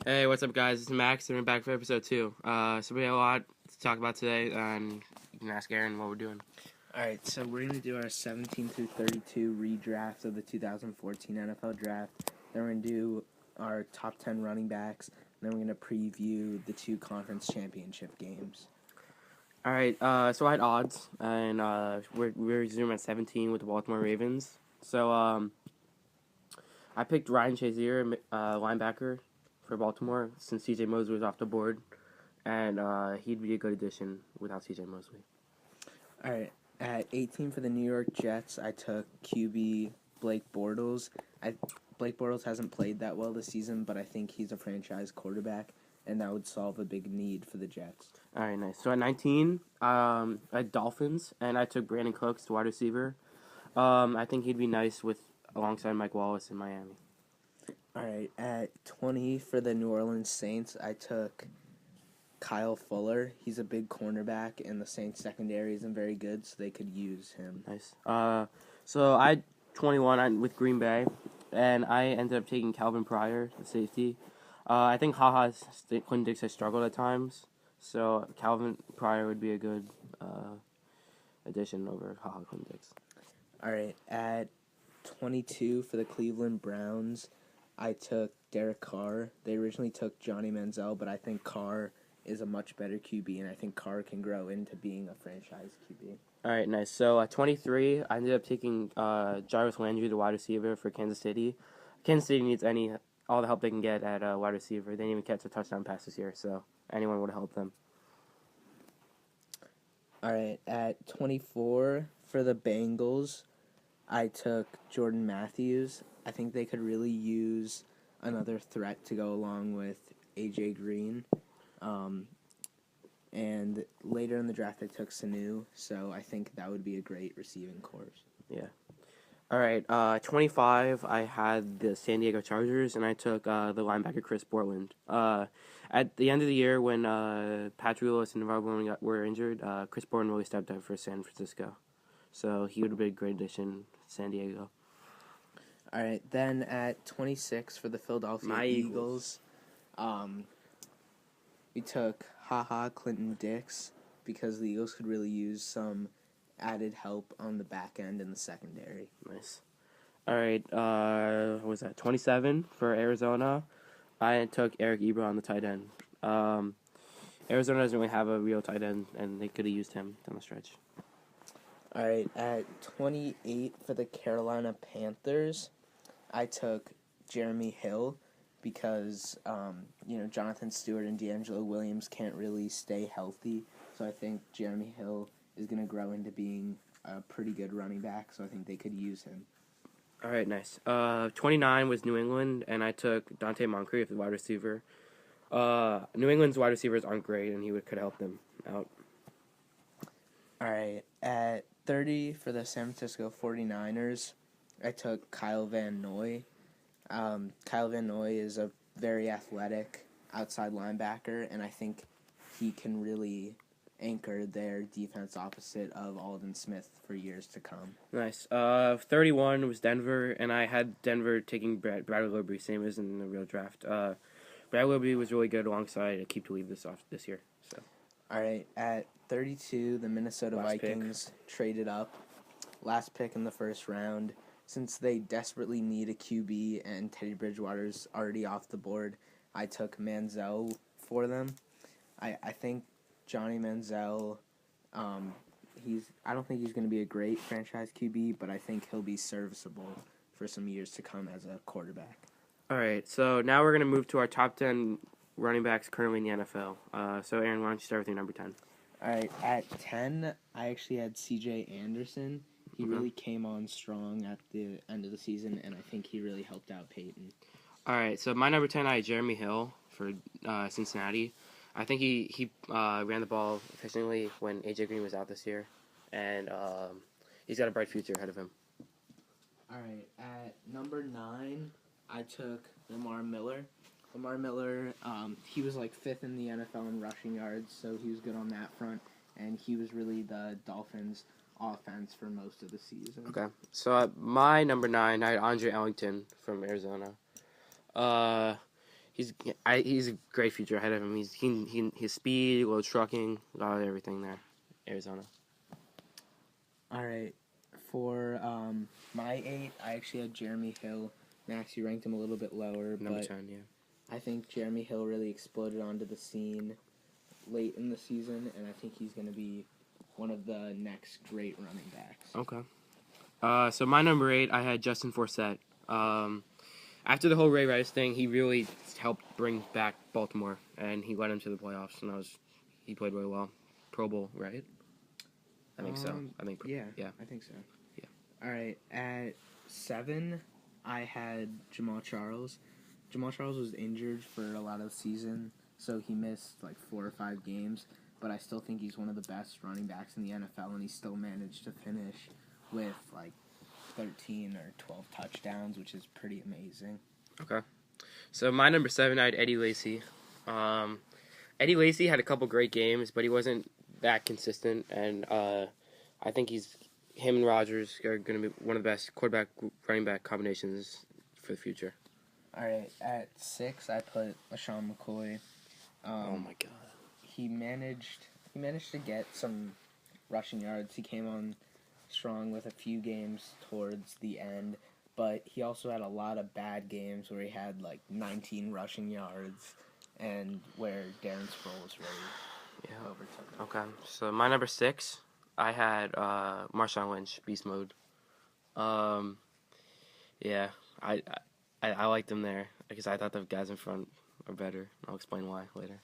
Hey, what's up, guys? It's Max, and we're back for episode 2. So we have a lot to talk about today, and you can ask Aaron what we're doing. Alright, so we're going to do our 17 through 32 redraft of the 2014 NFL Draft. Then we're going to do our top 10 running backs. And then we're going to preview the 2 conference championship games. All right, so I had odds, and we're resuming at 17 with the Baltimore Ravens. So I picked Ryan Shazier, linebacker for Baltimore, since C.J. Mosley was off the board, and he'd be a good addition without C.J. Mosley. Alright, at 18 for the New York Jets, I took QB Blake Bortles. Blake Bortles hasn't played that well this season, but I think he's a franchise quarterback, and that would solve a big need for the Jets. All right, nice. So at 19, I had Dolphins, and I took Brandon Cooks to wide receiver. I think he'd be nice alongside Mike Wallace in Miami. Alright, at 20 for the New Orleans Saints, I took Kyle Fuller. He's a big cornerback, and the Saints secondary isn't very good, so they could use him. Nice. So I had 21 with Green Bay, and I ended up taking Calvin Pryor, the safety. I think Quinn Dix has struggled at times, so Calvin Pryor would be a good addition over Quinn Dix. Alright, at 22 for the Cleveland Browns, I took Derek Carr. They originally took Johnny Manziel, but I think Carr is a much better QB, and I think Carr can grow into being a franchise QB. All right, nice. So at 23, I ended up taking Jarvis Landry, the wide receiver for Kansas City. Kansas City needs all the help they can get at wide receiver. They didn't even catch a touchdown pass this year, so anyone would help them. All right, at 24 for the Bengals, I took Jordan Matthews. I think they could really use another threat to go along with A.J. Green. And later in the draft, I took Sanu, so I think that would be a great receiving corps. Yeah. All right, 25, I had the San Diego Chargers, and I took the linebacker Chris Borland. At the end of the year, when Patrick Willis and Navarro Bowman were injured, Chris Borland really stepped up for San Francisco. So he would have been a great addition to San Diego. All right, then at 26 for the Philadelphia Eagles, we took Clinton Dix because the Eagles could really use some added help on the back end and the secondary. Nice. All right, what was that, 27 for Arizona? I took Eric Ebron, the tight end. Arizona doesn't really have a real tight end, and they could have used him down the stretch. All right, at 28 for the Carolina Panthers, I took Jeremy Hill because, Jonathan Stewart and D'Angelo Williams can't really stay healthy. So I think Jeremy Hill is going to grow into being a pretty good running back, so I think they could use him. All right, nice. 29 was New England, and I took Dante Moncrief, the wide receiver. New England's wide receivers aren't great, and he could help them out. All right, at 30 for the San Francisco 49ers, I took Kyle Van Noy. Kyle Van Noy is a very athletic outside linebacker, and I think he can really anchor their defense opposite of Aldon Smith for years to come. Nice. 31 was Denver, and I had Denver taking Bradley Roby, same as in the real draft. Bradley Roby was really good alongside Aqib Talib this year. So. All right, at 32, the Minnesota Vikings traded up. Last pick in the first round. Since they desperately need a QB and Teddy Bridgewater's already off the board, I took Manziel for them. I think Johnny Manziel, I don't think he's going to be a great franchise QB, but I think he'll be serviceable for some years to come as a quarterback. All right, so now we're going to move to our top 10 running backs currently in the NFL. So, Aaron, why don't you start with your number 10? All right, at 10, I actually had C.J. Anderson. He really came on strong at the end of the season, and I think he really helped out Peyton. All right, so my number 10, I had Jeremy Hill for Cincinnati. I think he ran the ball efficiently when A.J. Green was out this year, and he's got a bright future ahead of him. All right, at number 9, I took Lamar Miller. Lamar Miller, he was like 5th in the NFL in rushing yards, so he was good on that front, and he was really the Dolphins' offense for most of the season. Okay, so at my number 9, I had Andre Ellington from Arizona. He's a great future ahead of him. His speed, low trucking, got everything there. Arizona. All right. For my 8, I actually had Jeremy Hill. Max, you ranked him a little bit lower, Number but 10, yeah. I think Jeremy Hill really exploded onto the scene late in the season, and I think he's going to be one of the next great running backs. Okay. So my number 8, I had Justin Forsett. After the whole Ray Rice thing, he really helped bring back Baltimore, and he led them to the playoffs, and he played really well. Pro Bowl, right? I think so. Yeah, yeah. I think so. Yeah. All right, at 7, I had Jamal Charles. Jamal Charles was injured for a lot of the season, so he missed like 4 or 5 games, but I still think he's one of the best running backs in the NFL, and he still managed to finish with like 13 or 12 touchdowns, which is pretty amazing. Okay. So my number 7, I had Eddie Lacy. Eddie Lacy had a couple great games, but he wasn't that consistent, and I think him and Rodgers are going to be one of the best quarterback running back combinations for the future. All right, at 6, I put LaShawn McCoy. Oh my God. He managed to get some rushing yards. He came on strong with a few games towards the end, but he also had a lot of bad games where he had like 19 rushing yards and where Darren Sproles really overtook him. Okay. So my number 6, I had Marshawn Lynch, beast mode. Yeah, I liked him there because I thought the guys in front are better. I'll explain why later.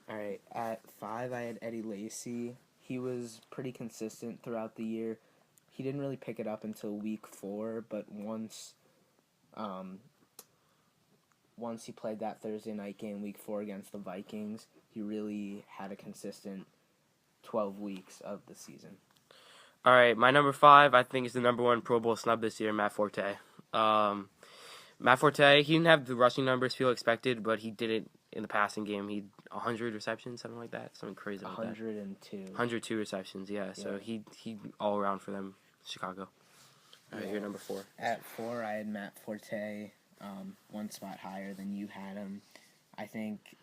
All right, at 5, I had Eddie Lacy. He was pretty consistent throughout the year. He didn't really pick it up until week 4, but once he played that Thursday night game, week 4 against the Vikings, he really had a consistent 12 weeks of the season. All right, my number 5, I think, is the number 1 Pro Bowl snub this year, Matt Forte. Matt Forte, he didn't have the rushing numbers people expected, but he did it in the passing game. He 100 receptions, something like that, something crazy like 102. 102 receptions, yeah. So he all around for them, Chicago. All right, you're number 4. At 4, I had Matt Forte, one spot higher than you had him. I think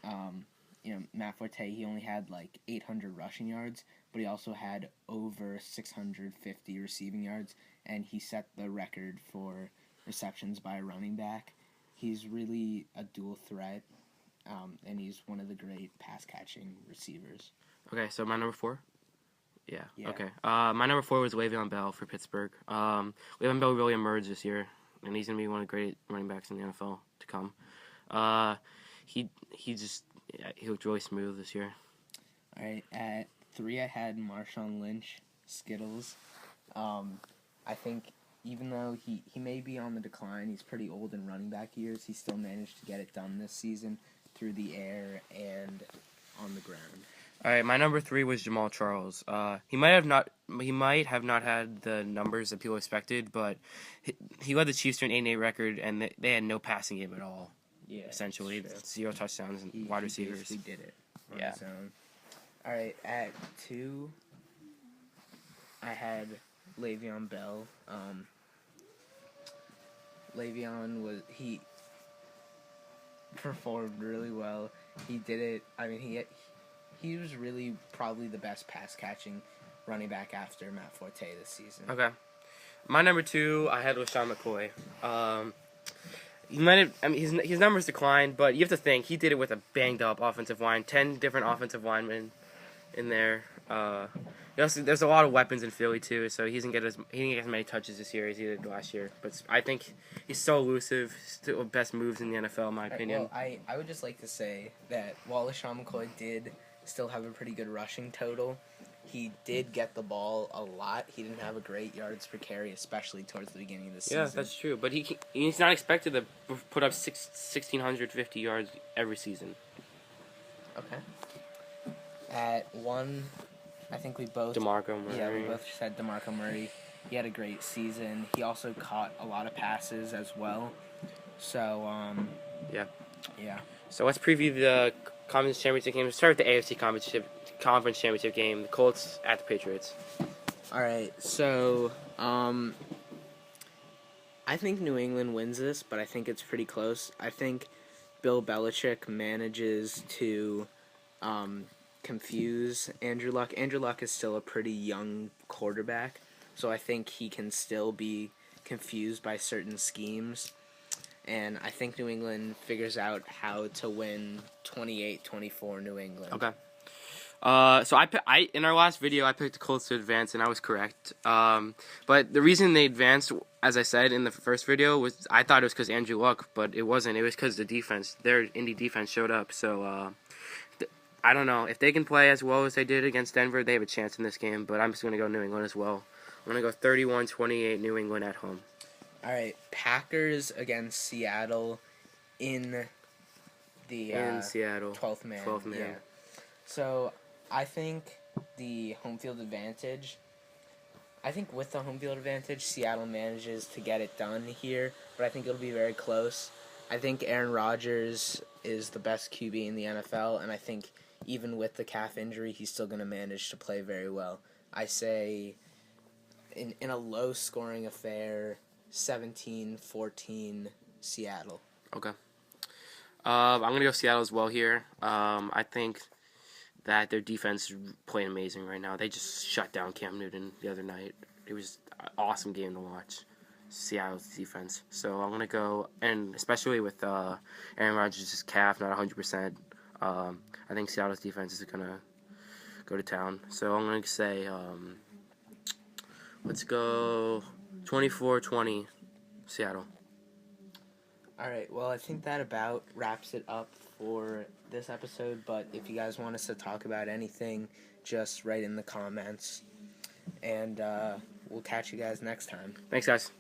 Matt Forte, he only had like 800 rushing yards, but he also had over 650 receiving yards, and he set the record for receptions by a running back. He's really a dual threat, and he's one of the great pass-catching receivers. Okay, so my number 4? Yeah. Okay. My number 4 was Le'Veon Bell for Pittsburgh. Le'Veon Bell really emerged this year, and he's going to be one of the great running backs in the NFL to come. He looked really smooth this year. All right, at 3, I had Marshawn Lynch, Skittles. I think even though he may be on the decline, he's pretty old in running back years, he still managed to get it done this season through the air and on the ground. All right, my number 3 was Jamal Charles. He might have not had the numbers that people expected, but he led the Chiefs to an 8-8 record, and they had no passing game at all. Yeah, essentially 0 touchdowns and wide receivers. He did it on his own. All right, at 2, I had Le'Veon Bell. Le'Veon he performed really well. He did it. I mean, he was really probably the best pass catching running back after Matt Forte this season. Okay, my number 2, I had LaShawn McCoy. He might have. I mean, his numbers declined, but you have to think he did it with a banged up offensive line, 10 different offensive linemen in there. There's a lot of weapons in Philly too, so he didn't get as many touches this year as he did last year. But I think he's so elusive, still the best moves in the NFL, in my opinion. Well, I would just like to say that while LaShawn McCoy did still have a pretty good rushing total, he did get the ball a lot. He didn't have a great yards per carry, especially towards the beginning of the season. Yeah, that's true. But he's not expected to put up 1,650 yards every season. Okay. At 1, I think we both... DeMarco Murray. Yeah, we both said DeMarco Murray. He had a great season. He also caught a lot of passes as well. So, Yeah. Yeah. So let's preview the Conference Championship game. Let's start with the AFC Conference Championship game. The Colts at the Patriots. All right. So, I think New England wins this, but I think it's pretty close. I think Bill Belichick manages to confuse Andrew Luck. Andrew Luck is still a pretty young quarterback, so I think he can still be confused by certain schemes. And I think New England figures out how to win 28-24 New England. Okay. So I in our last video I picked the Colts to advance and I was correct. But the reason they advanced, as I said in the first video, was I thought it was because Andrew Luck, but it wasn't. It was because the defense, their Indy defense, showed up. So I don't know if they can play as well as they did against Denver. They have a chance in this game. But I'm just gonna go New England as well. I'm gonna go 31-28 New England at home. All right, Packers against Seattle in the In Seattle, 12th man. 12th man. Yeah. So I think the home field advantage. I think with the home field advantage, Seattle manages to get it done here, but I think it'll be very close. I think Aaron Rodgers is the best QB in the NFL, and I think even with the calf injury, he's still going to manage to play very well. I say in a low-scoring affair, 17-14 Seattle. Okay. I'm going to go Seattle as well here. I think that their defense is playing amazing right now. They just shut down Cam Newton the other night. It was an awesome game to watch, Seattle's defense. So I'm going to go, and especially with Aaron Rodgers' calf not 100%, I think Seattle's defense is going to go to town. So I'm going to say, let's go 24-20 Seattle. All right, well, I think that about wraps it up for this episode, but if you guys want us to talk about anything, just write in the comments, and we'll catch you guys next time. Thanks, guys.